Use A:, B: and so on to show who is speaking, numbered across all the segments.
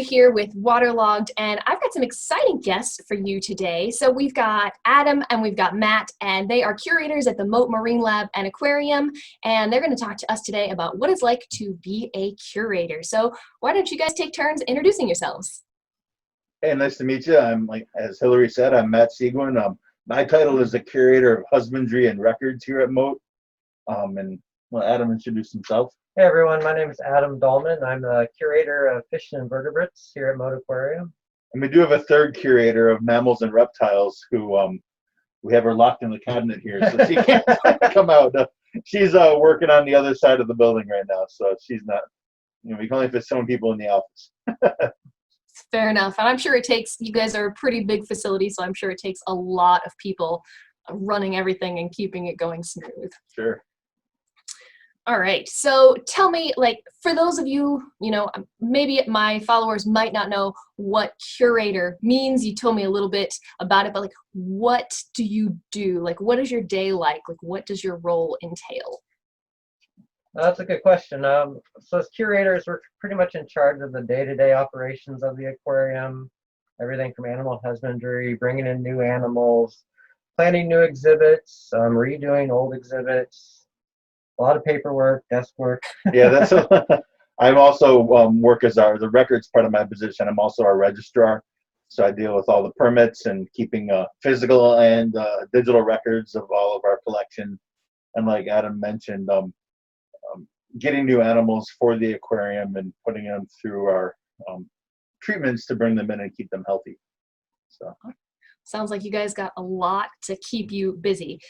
A: here with WaterLogged, and I've got some exciting guests for you today. So we've got Adam and we've got Matt, and they are curators at the Mote Marine Lab and Aquarium, and they're going to talk to us today about what it's like to be a curator. So why don't you guys take turns introducing yourselves?
B: Hey, nice to meet you. I'm, like as Hillary said, I'm Matt Seguin. My title is the curator of husbandry and records here at Mote. And well, Adam introduce himself.
C: Hey everyone, my name is Adam Dolman. I'm the curator of fish and invertebrates here at Mote Aquarium.
B: And we do have a third curator of mammals and reptiles who we have her locked in the cabinet here, so she can't come out. She's working on the other side of the building right now, so she's not, we can only fit so many people in the office.
A: Fair enough. And I'm sure it takes, you guys are a pretty big facility, so I'm sure it takes a lot of people running everything and keeping it going smooth.
B: Sure.
A: All right, so tell me, like, for those of you, maybe my followers might not know what curator means. You told me a little bit about it, but like, what do you do? Like, what is your day like? Like, what does your role entail?
C: That's a good question. So as curators, we're pretty much in charge of the day-to-day operations of the aquarium, everything from animal husbandry, bringing in new animals, planning new exhibits, redoing old exhibits, a lot of paperwork, desk work.
B: Yeah, that's. I'm also work as the records part of my position. I'm also our registrar, so I deal with all the permits and keeping physical and digital records of all of our collection. And like Adam mentioned, getting new animals for the aquarium and putting them through our treatments to bring them in and keep them healthy. So
A: sounds like you guys got a lot to keep you busy.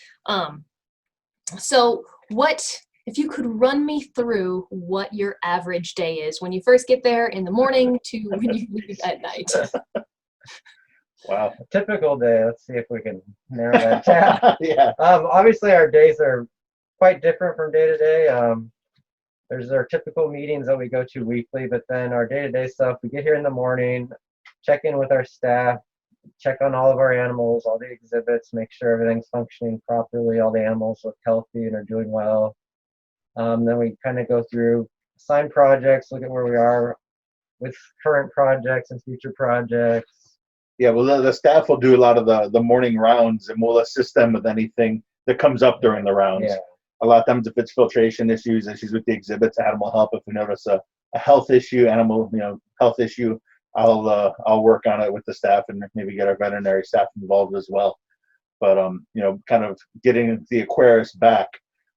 A: So what, if you could run me through what your average day is when you first get there in the morning to when you leave at night?
B: Wow.
C: A typical day, let's see if we can narrow that down.
B: Yeah.
C: Obviously our days are quite different from day to day. There's our typical meetings that we go to weekly, but then our day-to-day stuff, we get here in the morning, check in with our staff, check on all of our animals, all the exhibits, make sure everything's functioning properly, all the animals look healthy and are doing well. Then we kind of go through, assign projects, look at where we are with current projects and future projects.
B: Yeah, well, the staff will do a lot of the morning rounds, and we'll assist them with anything that comes up during the rounds.
C: Yeah.
B: A lot of times, if it's filtration issues with the exhibits, Adam will help. If we notice a health issue, animal health issue, I'll work on it with the staff and maybe get our veterinary staff involved as well. But kind of getting the aquarius back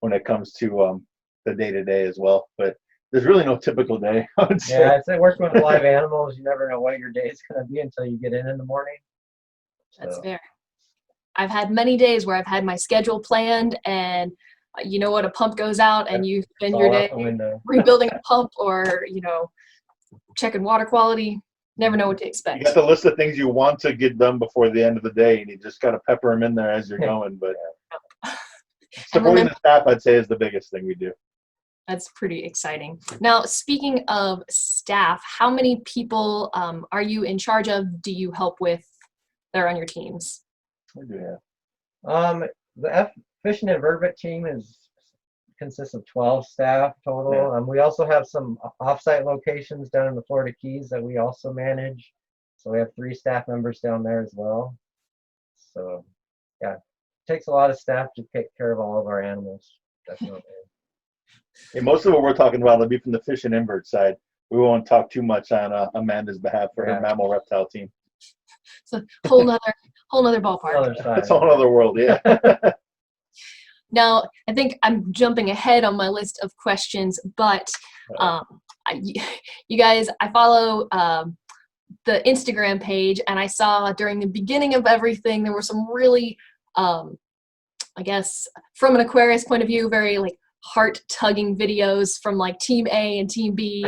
B: when it comes to the day-to-day as well. But there's really no typical day, I would say.
C: Yeah, I'd say working with live animals, you never know what your day is going to be until you get in the morning.
A: That's fair. I've had many days where I've had my schedule planned, and you know what, a pump goes out and you spend your day rebuilding a pump or checking water quality. Never know what to expect.
B: You got the list of things you want to get done before the end of the day, and you just got to pepper them in there as you're going. But supporting the staff, I'd say, is the biggest thing we do.
A: That's pretty exciting. Now, speaking of staff, how many people are you in charge of? Do you help with that are on your teams?
B: We do have.
C: The fish and invertebrate team consists of 12 staff total.
B: Yeah.
C: We also have some off-site locations down in the Florida Keys that we also manage. So we have 3 staff members down there as well. So yeah, it takes a lot of staff to take care of all of our animals, definitely.
B: Yeah, most of what we're talking about will be from the fish and invert side. We won't talk too much on Amanda's behalf for her mammal reptile team.
A: It's a whole nother ballpark.
B: It's a whole other world, yeah.
A: Now, I think I'm jumping ahead on my list of questions, but you guys, I follow the Instagram page, and I saw during the beginning of everything, there were some really, I guess, from an Aquarius point of view, very like heart-tugging videos from like Team A and Team B.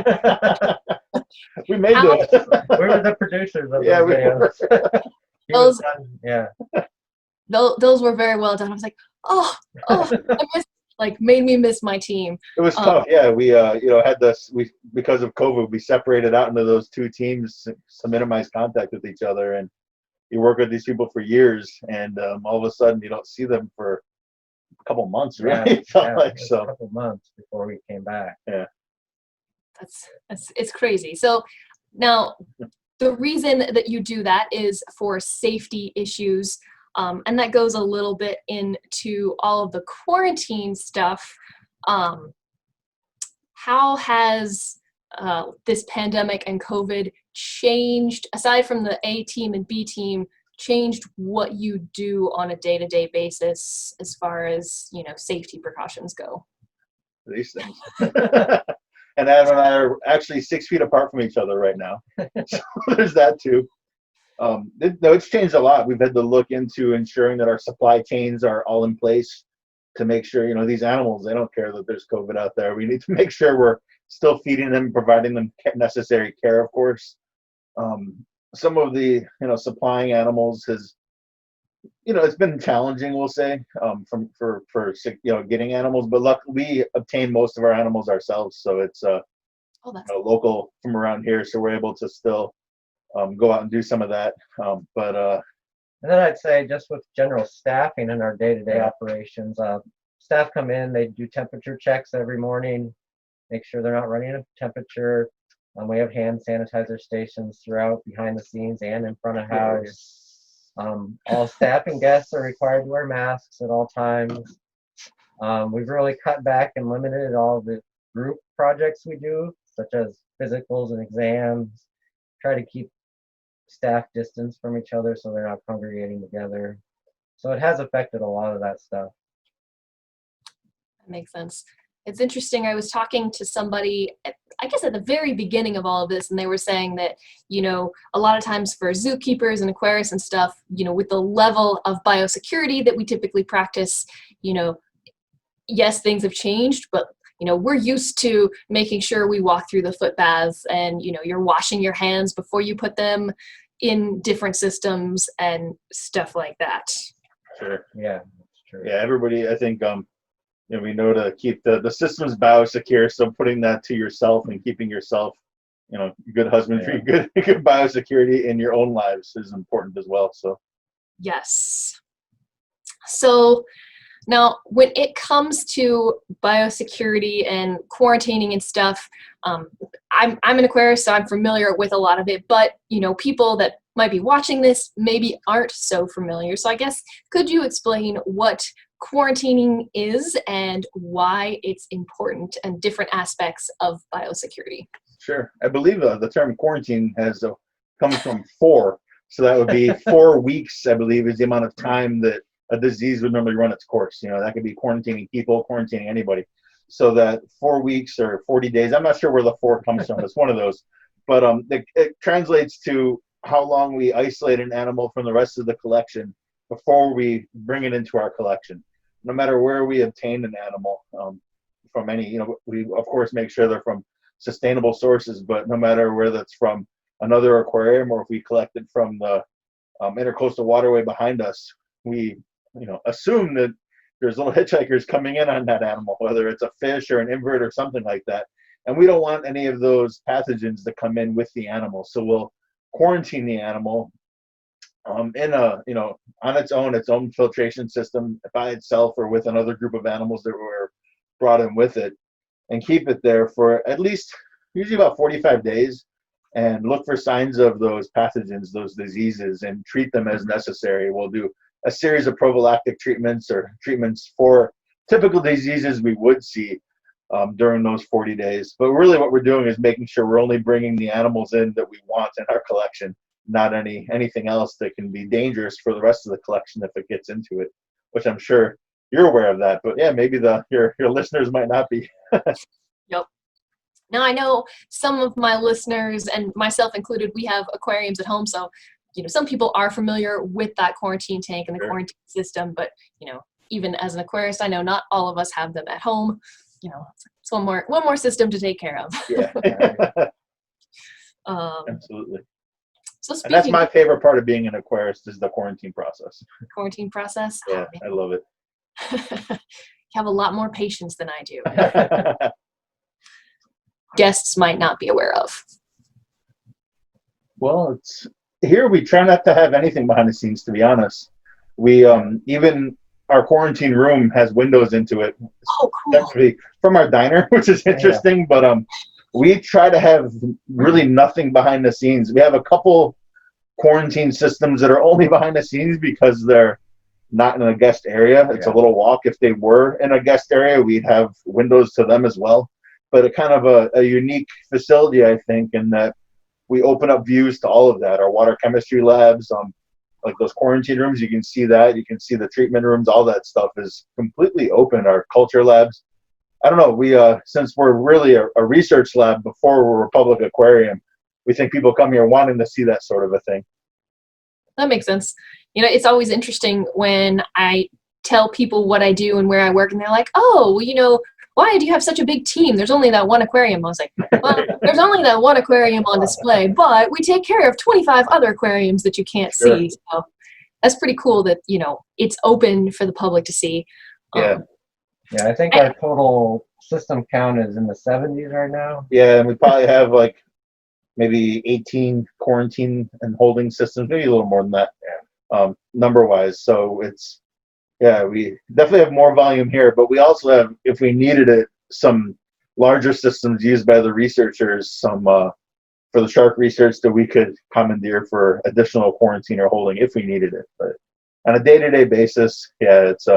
B: We made those.
C: We were the producers of those videos.
A: Those were very well done. I was like, oh, made me miss my team.
B: It was tough. Yeah, we had this. Because of COVID, we separated out into those 2 teams to minimize contact with each other. And you work with these people for years, and all of a sudden you don't see them for a couple months. Really,
C: a couple months before we came back.
B: Yeah,
A: it's crazy. So Now, the reason that you do that is for safety issues, and that goes a little bit into all of the quarantine stuff. How has this pandemic and COVID changed, aside from the A team and B team, changed what you do on a day-to-day basis as far as, safety precautions go?
B: These things. And Adam and I are actually 6 feet apart from each other right now. So there's that too. It's changed a lot. We've had to look into ensuring that our supply chains are all in place to make sure, these animals, they don't care that there's COVID out there. We need to make sure we're still feeding them, providing them necessary care, of course. Some of the, supplying animals has, it's been challenging, we'll say, for getting animals, but luckily we obtain most of our animals ourselves. So it's local from around here. So we're able to still go out and do some of that.
C: And then I'd say just with general staffing in our day-to-day operations, staff come in, they do temperature checks every morning, make sure they're not running a temperature. We have hand sanitizer stations throughout, behind the scenes and in front of house. All staff and guests are required to wear masks at all times. We've really cut back and limited all the group projects we do, such as physicals and exams. Try to keep staff distance from each other so they're not congregating together. So it has affected a lot of that stuff.
A: That makes sense. It's interesting. I was talking to somebody, I guess at the very beginning of all of this, and they were saying that, a lot of times for zookeepers and aquarists and stuff, with the level of biosecurity that we typically practice, yes, things have changed, but, we're used to making sure we walk through the foot baths and, you're washing your hands before you put them in different systems and stuff like that.
B: Sure.
C: Yeah, that's true.
B: Yeah, everybody, I think, we know to keep the systems biosecure. So putting that to yourself and keeping yourself, good husbandry, good biosecurity in your own lives is important as well. So. Yes.
A: So now when it comes to biosecurity and quarantining and stuff, I'm an aquarist, so I'm familiar with a lot of it, but, people that might be watching this maybe aren't so familiar. So I guess, could you explain what quarantining is and why it's important and different aspects of biosecurity?
B: Sure. I believe the term quarantine comes from 4. So that would be 4 weeks, I believe, is the amount of time that a disease would normally run its course. That could be quarantining people, quarantining anybody. So that 4 weeks or 40 days, I'm not sure where the 4 comes from. It's one of those. But it translates to how long we isolate an animal from the rest of the collection before we bring it into our collection. No matter where we obtain an animal from any, we of course make sure they're from sustainable sources, but no matter where that's from another aquarium or if we collect it from the intercoastal waterway behind us, we, assume that there's little hitchhikers coming in on that animal, whether it's a fish or an invert or something like that. And we don't want any of those pathogens to come in with the animal. So we'll quarantine the animal in on its own filtration system by itself or with another group of animals that were brought in with it, and keep it there for at least usually about 45 days and look for signs of those pathogens, those diseases, and treat them as necessary. We'll do a series of prophylactic treatments or treatments for typical diseases we would see during those 40 days. But really what we're doing is making sure we're only bringing the animals in that we want in our collection, not anything else that can be dangerous for the rest of the collection if it gets into it, which I'm sure you're aware of that. But yeah, maybe your listeners might not be.
A: Yep. Now I know some of my listeners, and myself included, we have aquariums at home, so some people are familiar with that quarantine tank and the quarantine system, but even as an aquarist, I know not all of us have them at home. It's one more system to take care of.
B: Yeah. Absolutely.
A: So
B: and that's my favorite part of being an aquarist is the quarantine process.
A: Quarantine process?
B: Yeah, I love it.
A: You have a lot more patience than I do. Guests might not be aware of.
B: Well, here we try not to have anything behind the scenes, to be honest. We even our quarantine room has windows into it.
A: Oh, cool.
B: Actually, from our diner, which is interesting. Yeah. But we try to have really nothing behind the scenes. We have a couple quarantine systems that are only behind the scenes because they're not in a guest area. It's a little walk. If they were in a guest area, we'd have windows to them as well. But a kind of a unique facility, I think, in that we open up views to all of that. Our water chemistry labs, like those quarantine rooms, you can see that. You can see the treatment rooms. All that stuff is completely open. Our culture labs. I don't know. We since we're really a research lab before we're a public aquarium, we think people come here wanting to see that sort of a thing.
A: That makes sense. It's always interesting when I tell people what I do and where I work, and they're like, "Oh, well, why do you have such a big team? There's only that one aquarium." I was like, "Well, there's only that one aquarium on display, but we take care of 25 other aquariums that you can't see." So that's pretty cool that it's open for the public to see.
B: Yeah.
C: Yeah, I think our total system count is in the 70s right now.
B: Yeah, and we probably have like maybe 18 quarantine and holding systems, maybe a little more than that, number wise. So we definitely have more volume here, but we also have, if we needed it, some larger systems used by the researchers, some for the shark research that we could commandeer for additional quarantine or holding if we needed it. But on a day-to-day basis, it's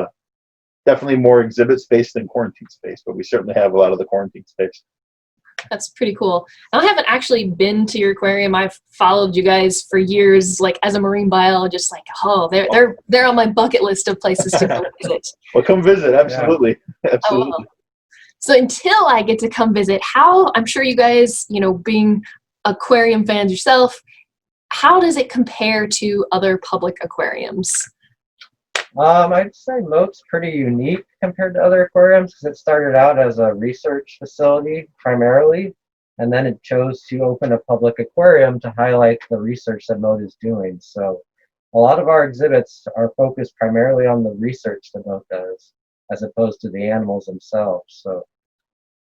B: definitely more exhibit space than quarantine space, but we certainly have a lot of the quarantine space.
A: That's pretty cool. I haven't actually been to your aquarium. I've followed you guys for years, like as a marine biologist. Like, they're on my bucket list of places to go visit.
B: Well, come visit, absolutely, absolutely.
A: So until I get to come visit, I'm sure you guys, being aquarium fans yourself, how does it compare to other public aquariums?
C: I'd say Mote's pretty unique compared to other aquariums because it started out as a research facility primarily, and then it chose to open a public aquarium to highlight the research that Mote is doing. So a lot of our exhibits are focused primarily on the research that Mote does, as opposed to the animals themselves. So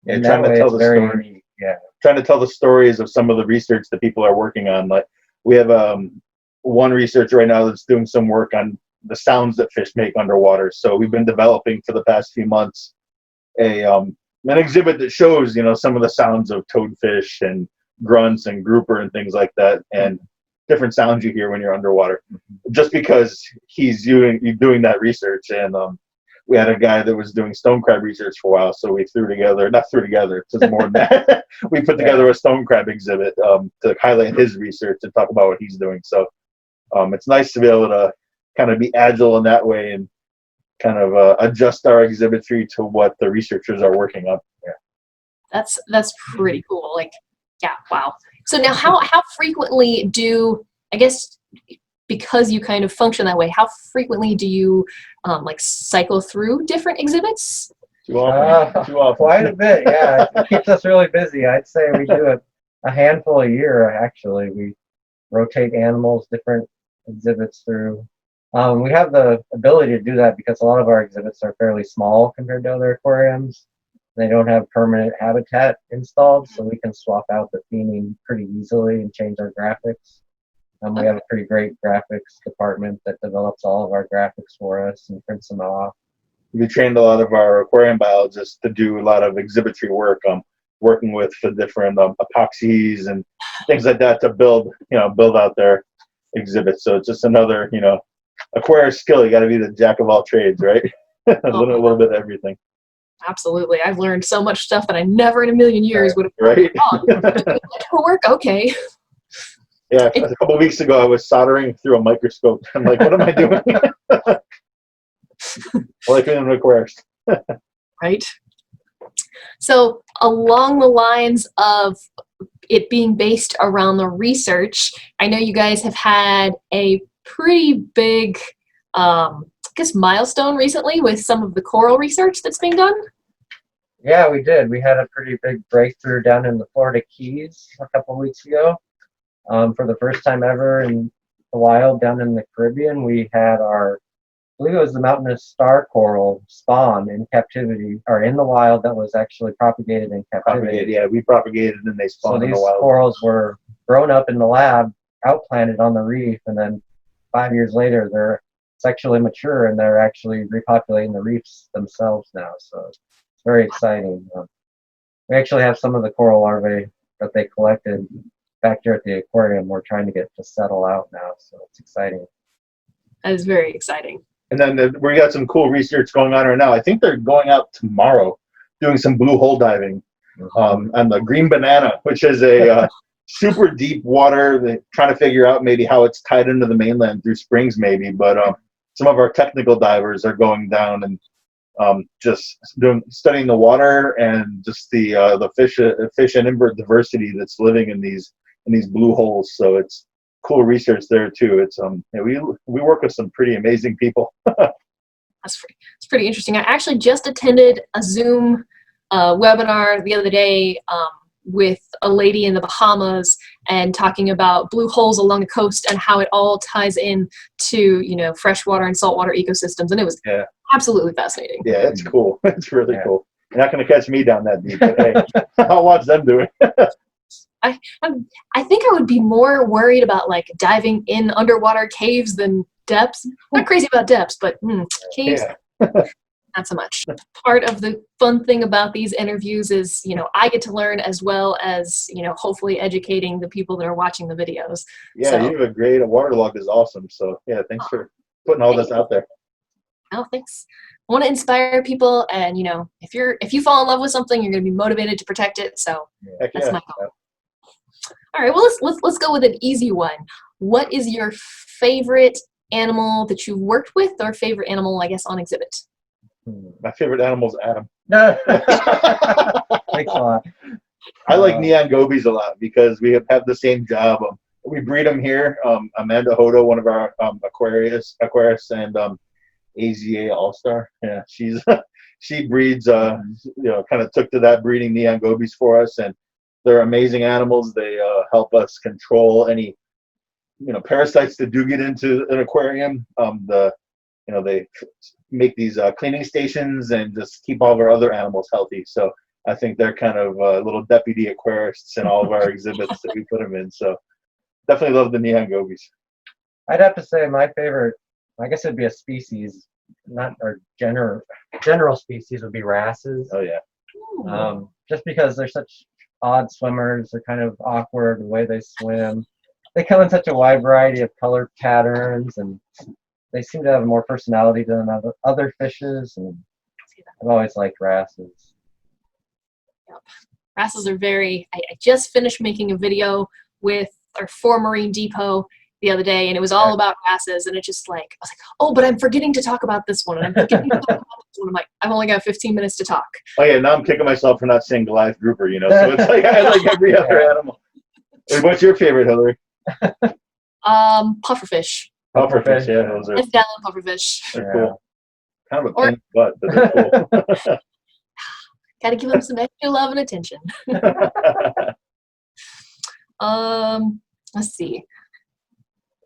C: in that way, it's very unique. Yeah,
B: trying to tell the stories of some of the research that people are working on. Like we have one researcher right now that's doing some work on the sounds that fish make underwater. So we've been developing for the past few months an exhibit that shows, some of the sounds of toadfish and grunts and grouper and things like that, and different sounds you hear when you're underwater. Just because he's doing that research, and we had a guy that was doing stone crab research for a while, so we not threw together, it's more than that. We put together a stone crab exhibit to highlight his research and talk about what he's doing. So it's nice to be able to kind of be agile in that way and kind of adjust our exhibitry to what the researchers are working on. Yeah.
A: That's pretty cool. Wow. So now how frequently I guess because you kind of function that way, how frequently do you cycle through different exhibits?
B: Too often.
C: Quite a bit, yeah. It keeps us really busy. I'd say we do a handful a year, actually. We rotate animals, different exhibits through. We have the ability to do that because a lot of our exhibits are fairly small compared to other aquariums. They don't have permanent habitat installed, so we can swap out the theming pretty easily and change our graphics. We have a pretty great graphics department that develops all of our graphics for us and prints them off.
B: We trained a lot of our aquarium biologists to do a lot of exhibitry work, working with the different epoxies and things like that to build out their exhibits. So it's just another, aquarium skill. You got to be the jack of all trades, right? a little bit of everything.
A: Absolutely. I've learned so much stuff that I never in a million years would have
B: right.
A: For work, okay.
B: Yeah, a couple of weeks ago, I was soldering through a microscope. I'm like, what am I doing? Like in an aquarium.
A: Right. So along the lines of it being based around the research, I know you guys have had a pretty big, milestone recently with some of the coral research that's being done.
C: Yeah, we did. We had a pretty big breakthrough down in the Florida Keys a couple of weeks ago. For the first time ever in the wild down in the Caribbean, we had I believe it was the mountainous star coral spawn in captivity, or in the wild, that was actually propagated in captivity.
B: We propagated and they spawned in the wild.
C: So these corals were grown up in the lab, outplanted on the reef, and then 5 years later they're sexually mature and they're actually repopulating the reefs themselves now. So it's very exciting. We actually have some of the coral larvae that they collected back here at the aquarium. We're trying to get to settle out now, so it's exciting.
A: That is very exciting.
B: And then we got some cool research going on right now. I think they're going out tomorrow doing some blue hole diving on the Green Banana, which is a super deep water. They're trying to figure out maybe how it's tied into the mainland through springs maybe. But some of our technical divers are going down and just studying the water and just the fish and invert diversity that's living in these blue holes. So it's cool research there too. It's we work with some pretty amazing people.
A: It's pretty interesting. I actually just attended a Zoom webinar the other day with a lady in the Bahamas and talking about blue holes along the coast and how it all ties in to, you know, freshwater and saltwater ecosystems. And it was absolutely fascinating.
B: Yeah, it's cool. It's really cool. You're not going to catch me down that deep, but hey, I'll watch them do it.
A: I think I would be more worried about like diving in underwater caves than depths. Not crazy about depths, but caves, not so much. Part of the fun thing about these interviews is, you know, I get to learn as well as, you know, hopefully educating the people that are watching the videos.
B: Yeah,
A: so,
B: you have a great WaterLogged is awesome. So yeah, thanks for putting all this out there.
A: Oh, thanks. I want to inspire people, and you know, if you fall in love with something, you're going to be motivated to protect it. So that's my goal. All right, well let's go with an easy one. What is your favorite animal that you've worked with, or favorite animal, I guess, on exhibit?
B: My favorite animal is Adam.
C: Thanks a lot.
B: I like neon gobies a lot because we have the same job. We breed them here. Amanda Hodo, one of our aquarists, and AZA All-Star. Yeah, she breeds. You know, kind of took to that breeding neon gobies for us, and they're amazing animals. They help us control any, you know, parasites that do get into an aquarium. They make these cleaning stations and just keep all of our other animals healthy. So I think they're kind of little deputy aquarists in all of our exhibits that we put them in. So definitely love the neon gobies.
C: I'd have to say my favorite, I guess it'd be a species, not our general species would be wrasses.
B: Oh yeah.
C: Just because they're such odd swimmers, they're kind of awkward the way they swim. They come in such a wide variety of color patterns, and they seem to have more personality than other fishes. And I've always liked wrasses.
A: Yep. Wrasses are very. I just finished making a video for Marine Depot the other day, and it was all about wrasses, and it just like, I was like, oh, but I'm forgetting to talk about this one, and I'm forgetting to talk about this one. I'm like, I've only got 15 minutes to talk.
B: Oh yeah, now I'm kicking myself for not saying Goliath grouper, you know. So it's like I like every other animal. Hey, what's your favorite, Hillary?
A: Pufferfish.
B: Pufferfish, yeah, those are.
A: It's down pufferfish.
B: They're cool. Kind of a pain in the butt, but they're cool.
A: Gotta give them some extra love and attention. Let's see.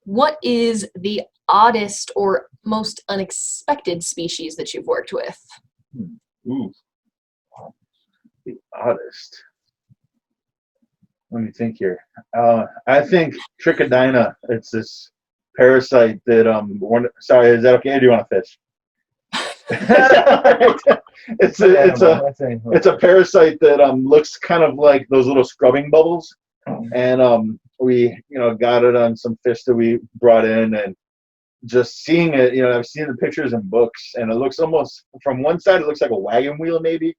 A: What is the oddest or most unexpected species that you've worked with?
B: Ooh. The oddest. Let me think here. I think Trichodina. It's this parasite that sorry, is that okay? Or do you want to fish? It's a parasite that looks kind of like those little scrubbing bubbles, and we got it on some fish that we brought in, and just seeing it, I've seen the pictures in books, and it looks almost, from one side it looks like a wagon wheel maybe,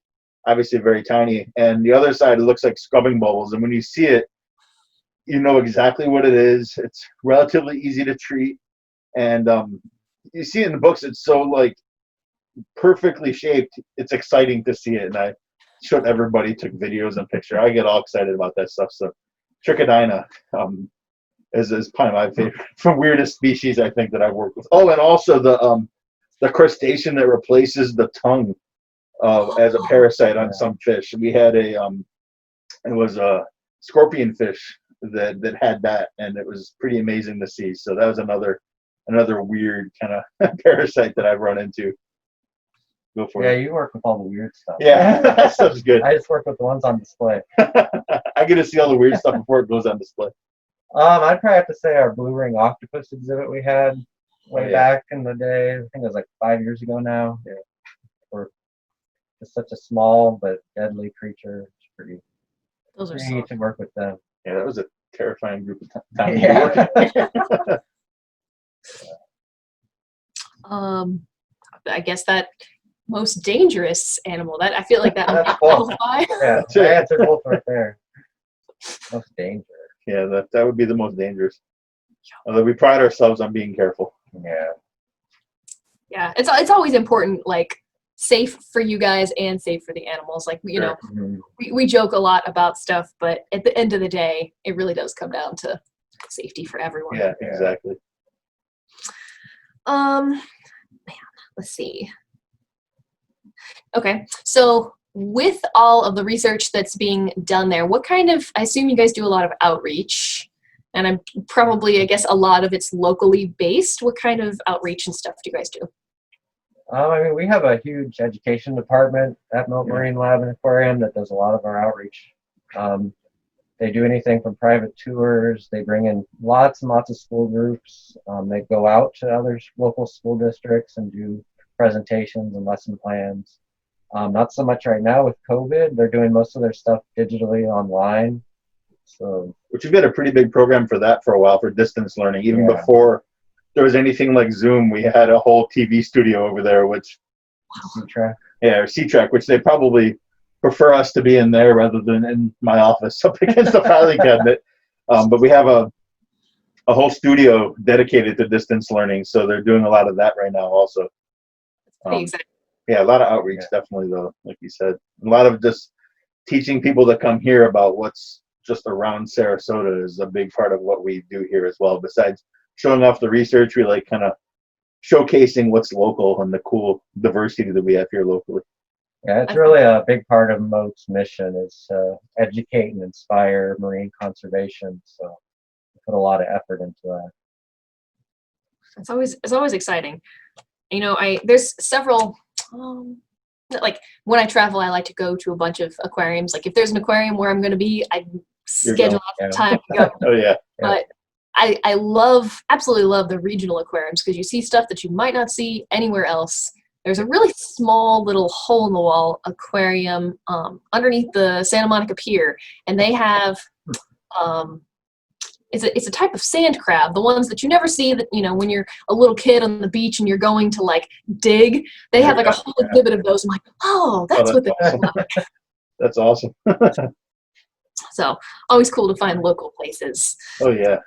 B: obviously very tiny, and the other side it looks like scrubbing bubbles, and when you see it, you know exactly what it is. It's relatively easy to treat, and you see it in the books. It's so like perfectly shaped. It's exciting to see it, and I showed everybody, took videos and pictures. I get all excited about that stuff. So Trichodina is probably my favorite, from weirdest species I think that I've worked with. Oh, and also the crustacean that replaces the tongue as a parasite on some fish. We had it was a scorpion fish that had that, and it was pretty amazing to see. So that was another weird kind of parasite that I've run into. Go for it.
C: You work with all the weird stuff.
B: Yeah, that stuff's good.
C: I just work with the ones on display.
B: I get to see all the weird stuff before it goes on display.
C: I'd probably have to say our blue ring octopus exhibit we had way back in the day. I think it was like 5 years ago now. Yeah. Or just such a small but deadly creature. pretty,
A: Those are
C: pretty
A: so
C: neat to work with them.
B: Yeah, that was a terrifying group of time to be
C: Yeah.
B: working.
A: I guess that most dangerous animal, that I feel like that might
C: That's both.
A: qualify.
C: Yeah,
B: That's it.
C: I answered both right there. Most danger.
B: Yeah, that would be the most dangerous. Although we pride ourselves on being careful.
C: Yeah.
A: Yeah, it's always important, like safe for you guys and safe for the animals. Like, you know,
C: Mhm.
A: we joke a lot about stuff, but at the end of the day, it really does come down to safety for everyone.
B: Yeah, exactly.
A: Man, let's see. Okay, so with all of the research that's being done there, what kind of, I assume you guys do a lot of outreach, and I'm probably, I guess, a lot of it's locally based. What kind of outreach and stuff do you guys do?
C: I mean, we have a huge education department at Mote Marine Lab and Aquarium that does a lot of our outreach. They do anything from private tours. They bring in lots and lots of school groups. They go out to other local school districts and do presentations and lesson plans. Not so much right now with COVID. They're doing most of their stuff digitally online. So,
B: Which we've got a pretty big program for that for a while for distance learning. Even
C: Yeah.
B: before there was anything like Zoom, we had a whole TV studio over there, which
C: C-Track.
B: yeah, or C-Track, which they probably prefer us to be in there rather than in my office up against the filing cabinet. But we have a whole studio dedicated to distance learning, so they're doing a lot of that right now also.
A: Pretty exciting.
B: Yeah, a lot of outreach, definitely, though, like you said. A lot of just teaching people to come here about what's just around Sarasota is a big part of what we do here as well. Besides showing off the research, we like kind of showcasing what's local and the cool diversity that we have here locally.
C: Yeah, it's really a big part of Mote's mission is to educate and inspire marine conservation. So we put a lot of effort into that.
A: It's always exciting. You know, there's several, like when I travel, I like to go to a bunch of aquariums. Like if there's an aquarium where I'm going to be, I schedule out some time to go.
B: Oh yeah.
A: But I absolutely love the regional aquariums because you see stuff that you might not see anywhere else. There's a really small little hole in the wall aquarium underneath the Santa Monica Pier, and they have it's a type of sand crab, the ones that you never see that, you know, when you're a little kid on the beach and you're going to like dig. They have like a whole exhibit of those. I'm like, that's what they're like.
B: That's awesome.
A: So always cool to find local places.
B: Oh yeah.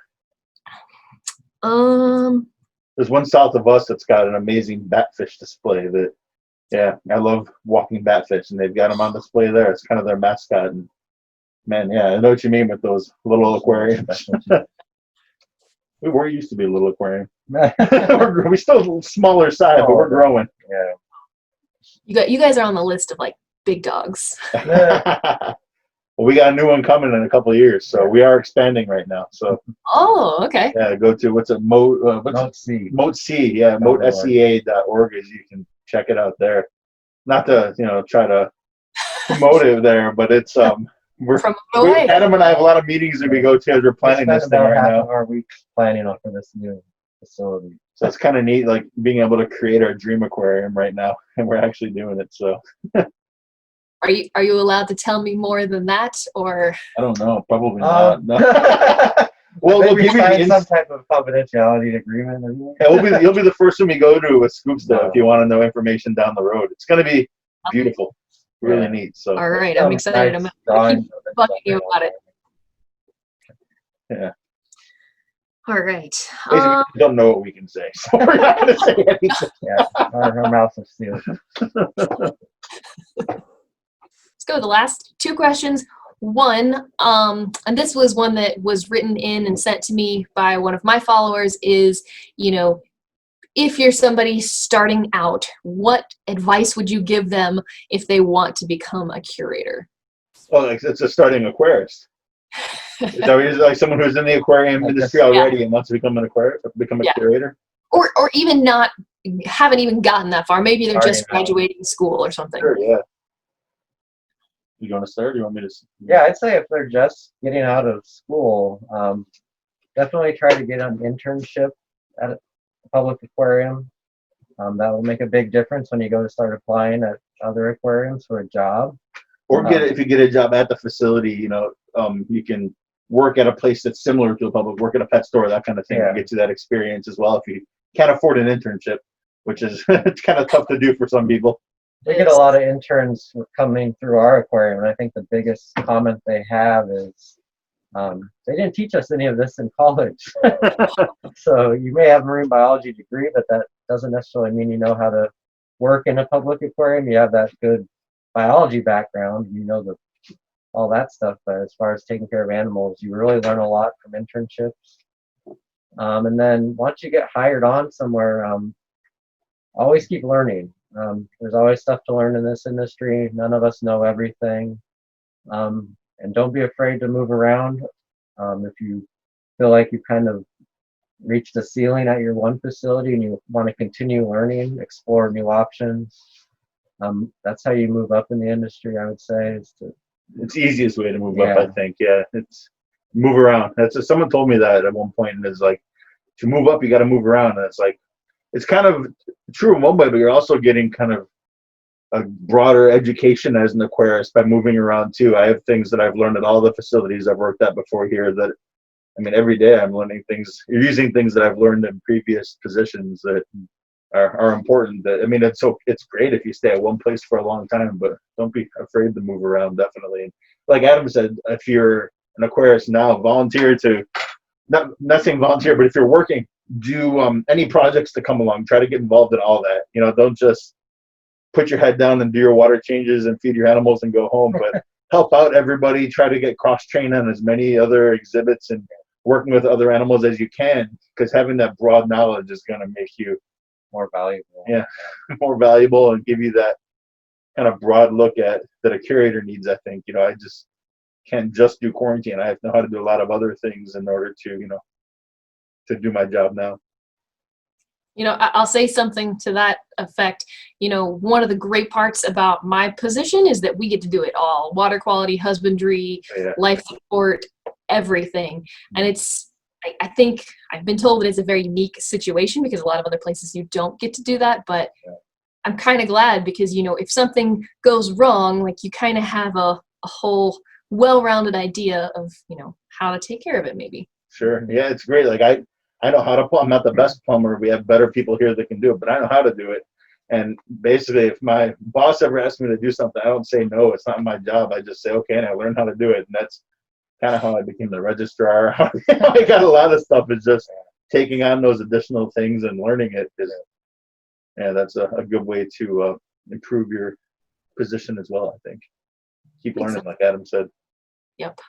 B: There's one south of us that's got an amazing batfish display that, yeah, I love walking batfish, and they've got them on display there. It's kind of their mascot. And man, yeah, I know what you mean with those little aquariums. We used to be a little aquarium. We're still smaller side, but we're growing.
C: Yeah.
A: You guys are on the list of like big dogs.
B: Well, we got a new one coming in a couple of years, so we are expanding right now. So
A: oh, okay.
B: yeah, go to Mote C. Mote C, yeah, motesea.org is you can check it out there. Not to try to promote it there, but it's Adam and I have a lot of meetings that we go to as we're planning this thing right now.
C: Our weeks planning for this new facility.
B: So it's kind of neat, like being able to create our dream aquarium right now, and we're actually doing it. So.
A: Are you allowed to tell me more than that, or?
B: I don't know. Probably not. No.
C: Well, they'll give you some type of confidentiality agreement.
B: Yeah, you'll be the first one we go to with Scoops though, if you want to know information down the road. It's going to be beautiful, really neat. So.
A: All right, I'm excited. I'm keep bugging you about it.
B: Yeah.
A: All right.
B: We don't know what we can say, so we're not going to say anything.
C: Yeah, our mouths are sealed.
A: Let's go with the last two questions. One, and this was one that was written in and sent to me by one of my followers, is, if you're somebody starting out, what advice would you give them if they want to become a curator?
B: Oh, it's a starting aquarist. Is that like someone who's in the aquarium industry already and wants to become a curator?
A: Or even haven't even gotten that far. Maybe they're just graduating school or something.
B: Sure, yeah. You want to start? Or you want me to?
C: Yeah, I'd say if they're just getting out of school, definitely try to get an internship at a public aquarium. That will make a big difference when you go to start applying at other aquariums for a job.
B: Or if you get a job at the facility, you can work at a place that's similar to the public, work at a pet store, that kind of thing, to get you that experience as well if you can't afford an internship, which is it's kind of tough to do for some people.
C: We get a lot of interns coming through our aquarium, and I think the biggest comment they have is they didn't teach us any of this in college. So you may have a marine biology degree, but that doesn't necessarily mean you know how to work in a public aquarium. You have that good biology background, all that stuff, but as far as taking care of animals, you really learn a lot from internships. And then once you get hired on somewhere, always keep learning. There's always stuff to learn in this industry. None of us know everything. And don't be afraid to move around. If you feel like you kind of reached the ceiling at your one facility and you want to continue learning, explore new options, that's how you move up in the industry, I would say. It's
B: the easiest way to move up, I think. Yeah, it's move around. Someone told me that at one point, and it's like, to move up, you got to move around. And it's like, it's kind of true in one way, but you're also getting kind of a broader education as an aquarist by moving around too. I have things that I've learned at all the facilities I've worked at before here that, every day I'm learning things, using things that I've learned in previous positions that are important. It's great if you stay at one place for a long time, but don't be afraid to move around, definitely. And like Adam said, if you're an aquarist now, volunteer to, not saying volunteer, but if you're working, do any projects to come along, try to get involved in all that. Don't just put your head down and do your water changes and feed your animals and go home, but help out everybody, try to get cross-trained on as many other exhibits and working with other animals as you can, because having that broad knowledge is going to make you
C: more valuable.
B: Yeah, more valuable, and give you that kind of broad look at that a curator needs, I think. I just can't just do quarantine. I have to know how to do a lot of other things in order to, to do my job now.
A: I'll say something to that effect. One of the great parts about my position is that we get to do it all: water quality, husbandry, life support, everything. And I think I've been told that it's a very unique situation because a lot of other places you don't get to do that. But I'm kind of glad because, if something goes wrong, like, you kind of have a whole well-rounded idea of, how to take care of it, maybe.
B: Sure. Yeah, it's great. Like, I know how to plumb. I'm not the best plumber. We have better people here that can do it, but I know how to do it. And basically, if my boss ever asks me to do something, I don't say no. It's not my job. I just say, okay, and I learn how to do it. And that's kind of how I became the registrar. I got a lot of stuff. It's just taking on those additional things and learning it. That's a good way to improve your position as well, I think. Keep learning, like Adam said.
A: Yep.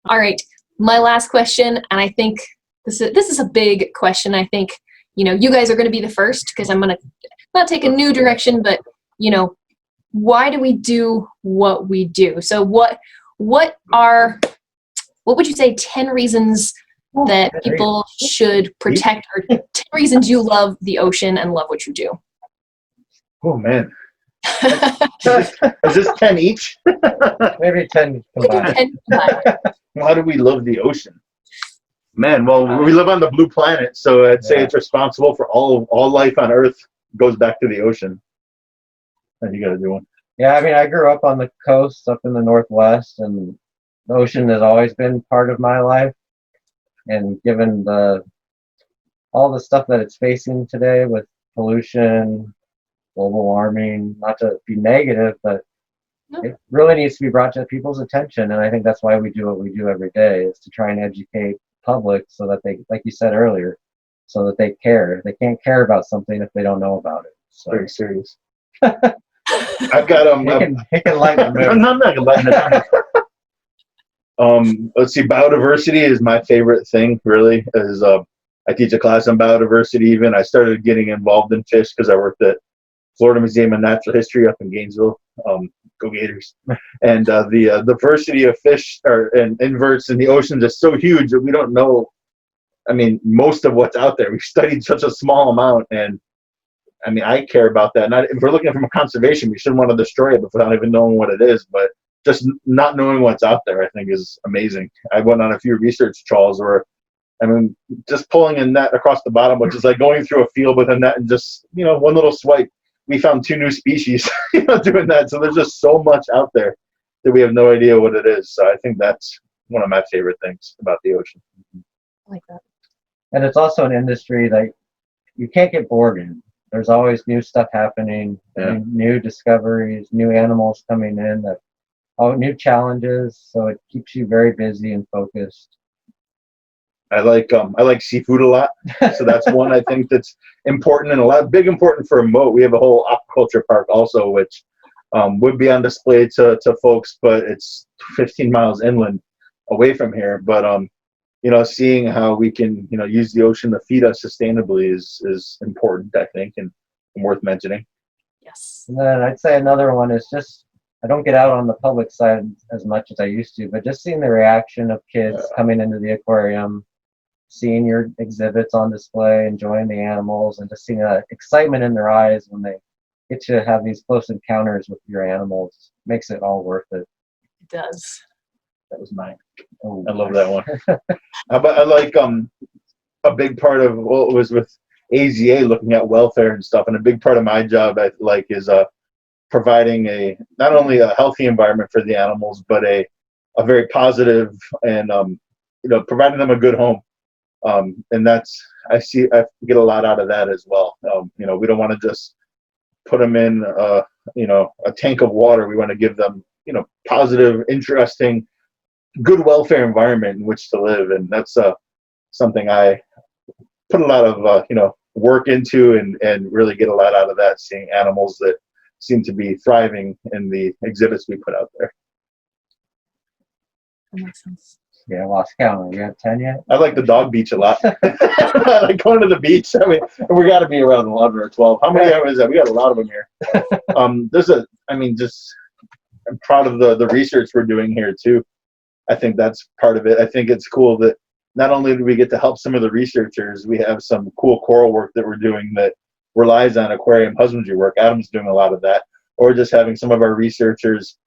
A: All right. My last question, and I think this is a big question. I think, you guys are going to be the first, because I'm going to not take a new direction, but, why do we do what we do? So what would you say 10 reasons that people should protect, or 10 reasons you love the ocean and love what you do?
B: Oh, man. Is this 10 each?
C: Maybe 10 combined.
B: Why do we love the ocean? Man, well, we live on the blue planet, so I'd say it's responsible for all life on Earth goes back to the ocean. And you got to do one.
C: Yeah, I grew up on the coast up in the Northwest, and the ocean has always been part of my life. And given all the stuff that it's facing today with pollution, global warming, not to be negative, but it really needs to be brought to people's attention. And I think that's why we do what we do every day, is to try and educate public so that they, like you said earlier, so that they care. They can't care about something if they don't know about it. So.
B: Very serious. I've got
C: he can lighten the mood.
B: I'm not gonna lighten it down. Let's see. Biodiversity is my favorite thing. Really, is I teach a class on biodiversity. Even I started getting involved in fish because I worked at Florida Museum of Natural History up in Gainesville. Go Gators! And the diversity of fish and inverts in the oceans is so huge that we don't know. Most of what's out there. We've studied such a small amount, and I care about that. If we're looking from a conservation, we shouldn't want to destroy it without even knowing what it is. But just not knowing what's out there, I think, is amazing. I went on a few research trawls where, just pulling a net across the bottom, which is like going through a field with a net and just, one little swipe. We found 2 new species, doing that. So there's just so much out there. that we have no idea what it is. So I think that's one of my favorite things about the ocean.
A: I like that.
C: And it's also an industry that you can't get bored in. There's always new stuff happening,
B: Yeah.
C: new discoveries, new animals coming in, new challenges. So it keeps you very busy and focused.
B: I like seafood a lot, so that's one I think that's important and important for a moat. We have a whole aquaculture park also, which would be on display to folks, but it's 15 miles inland away from here. But you know, seeing how we can, you know, use the ocean to feed us sustainably is important, I think, and worth mentioning.
A: Yes.
C: And then I'd say another one is just, I don't get out on the public side as much as I used to, but just seeing the reaction of kids coming into the aquarium, seeing your exhibits on display, enjoying the animals, and just seeing the excitement in their eyes when they get to have these close encounters with your animals makes it all worth it.
A: It does.
B: That was mine.
C: Oh,
B: I love that one. But I like a big part of what was with AZA looking at welfare and stuff, and a big part of my job I like is providing not only a healthy environment for the animals, but a very positive and you know, providing them a good home. And that's I get a lot out of that as well. You know, we don't want to just put them in you know, a tank of water. We want to give them, you know, positive, interesting, good welfare environment in which to live, and that's something I put a lot of you know, work into, and really get a lot out of that, seeing animals that seem to be thriving in the exhibits we put out there.
A: That makes sense.
C: Yeah, I lost count. Are you at 10 yet?
B: I like the dog beach a lot. I like going to the beach. I mean, we got to be around 11 or 12. How many is that? We got a lot of them here. I'm proud of the research we're doing here too. I think that's part of it. I think it's cool that not only do we get to help some of the researchers, we have some cool coral work that we're doing that relies on aquarium husbandry work. Adam's doing a lot of that, or just having some of our researchers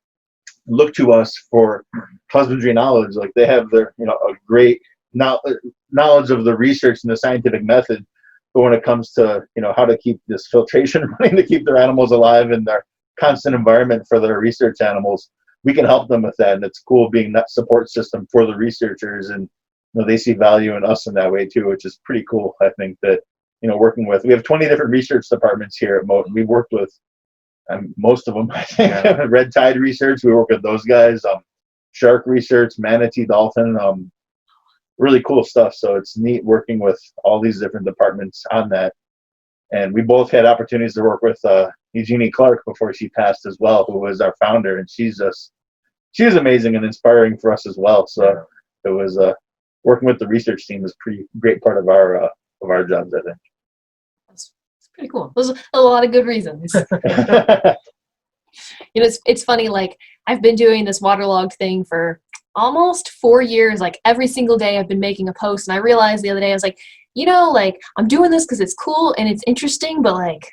B: look to us for husbandry knowledge. Like they have their, you know, a great knowledge of the research and the scientific method, but when it comes to, you know, how to keep this filtration running to keep their animals alive in their constant environment for their research animals, we can help them with that. And it's cool being that support system for the researchers, and you know, they see value in us in that way too, which is pretty cool. I think that, you know, we have 20 different research departments here at Mote, and we've worked with most of them. I think red tide research, we work with those guys, shark research, manatee, dolphin, really cool stuff. So it's neat working with all these different departments on that. And we both had opportunities to work with Eugenie Clark before she passed as well, who was our founder, and she was amazing and inspiring for us as well. So it was working with the research team is pretty great part of our jobs, I think.
A: That's pretty cool. Those are a lot of good reasons. You know, it's funny, like I've been doing this WaterLogged thing for almost 4 years. Like every single day I've been making a post, and I realized the other day, I was like, you know, like I'm doing this because it's cool and it's interesting, but like,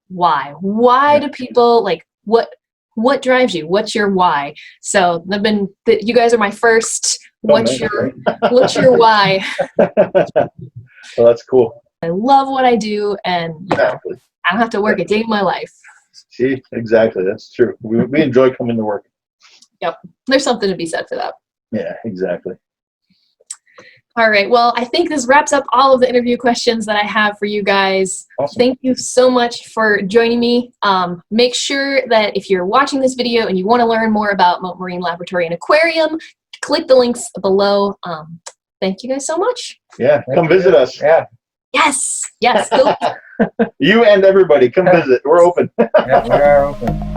A: why do people, like, what drives you? What's your why? So you guys are my first, what's your why?
B: Well, that's cool.
A: I love what I do, and you know, I don't have to work a day in my life.
B: See, exactly. That's true. We enjoy coming to work.
A: Yep. There's something to be said for that.
B: Yeah, exactly.
A: All right. Well, I think this wraps up all of the interview questions that I have for you guys.
B: Awesome.
A: Thank you so much for joining me. Make sure that if you're watching this video and you want to learn more about Mote Marine Laboratory and Aquarium, click the links below. Thank you guys so much.
B: Yeah, come visit us.
C: Yeah.
A: Yes.
B: You and everybody, come visit. We're open.
C: Yeah, we are open.